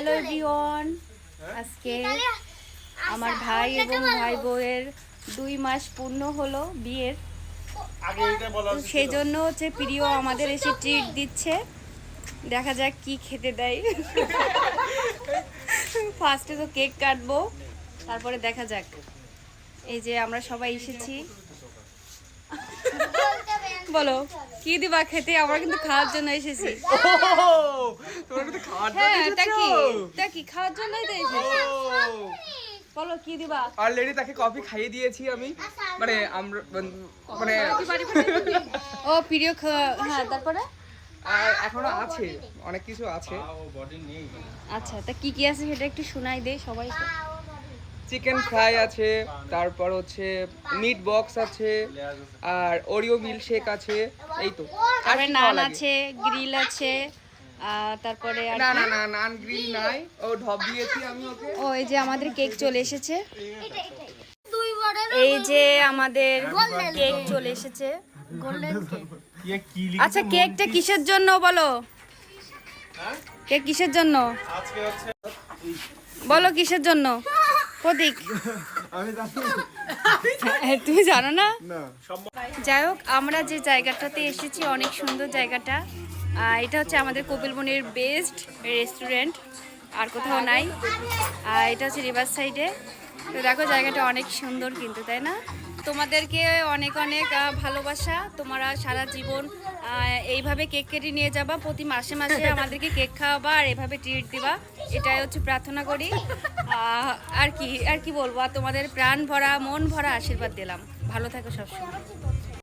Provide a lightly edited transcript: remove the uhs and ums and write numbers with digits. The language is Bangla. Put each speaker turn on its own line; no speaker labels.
হ্যালো এভরিওয়ান, আজকে আমার ভাই এবং ভাই বউয়ের 2 মাস পূর্ণ হলো বিয়ের। সেই জন্য হচ্ছে প্রিয় আমাদের এসে ট্রিট দিচ্ছে। দেখা যাক কি খেতে দেয়। ফার্স্টে তো কেক কাটবো, তারপরে দেখা যাক। এই যে আমরা সবাই এসেছি। বলো কি দিবা খেতে? আমরা কিন্তু খাওয়ার জন্য এসেছি। হ্যাঁ, এটা কি খাওয়ার জন্যই তো এসেছি। বলো কি দিবা?
অলরেডি তাকে কফি খাইয়ে দিয়েছি আমি, মানে আমরা মানে
ও প্রিয় হ্যাঁ, তারপরে
আর এখনো আছে, অনেক কিছু আছে।
আচ্ছা, তা কি কি আছে সেটা একটু শোনাই দে সবাই।
চিকেন ফ্রাই আছে, তারপর হচ্ছে মিট বক্স আছে, আর ওরিও মিল্কশেক আছে, এই তো। আর
তারপরে
কি
নান
খাওয়া লাগে?
আছে, গ্রিল আছে, তারপরে আর
না
কি?
না না, নান গ্রিল নাই, ও ঢপ দিয়েছি আমি ওকে।
ও এই যে আমাদের কেক চলে এসেছে। এই যে আমাদের কেক চলে এসেছে, গোল্ডেন কেক। আচ্ছা, কেকটা কিসের জন্য বলো? কেক কিসের জন্য বলো? কিসের জন্য প্রতীক? তুমি জানো না? যাই হোক, আমরা যে জায়গাটাতে এসেছি অনেক সুন্দর জায়গাটা। এটা হচ্ছে আমাদের কপিলবনির বেস্ট রেস্টুরেন্ট, আর কোথাও নাই। এটা হচ্ছে রিভার সাইডে। তো দেখো জায়গাটা অনেক সুন্দর কিন্তু, তাই না? তোমাদেরকে অনেক অনেক ভালোবাসা। তোমরা সারা জীবন এইভাবে কেক কেটে নিয়ে যাবা, প্রতি মাসে মাসে আমাদেরকে কেক খাওয়াবা আর এভাবে ট্রিট দিবা, এটাই হচ্ছে প্রার্থনা করি। আর কি বলবো, আর তোমাদের প্রাণ ভরা মন ভরা আশীর্বাদ দিলাম। ভালো থাকো সবসময়।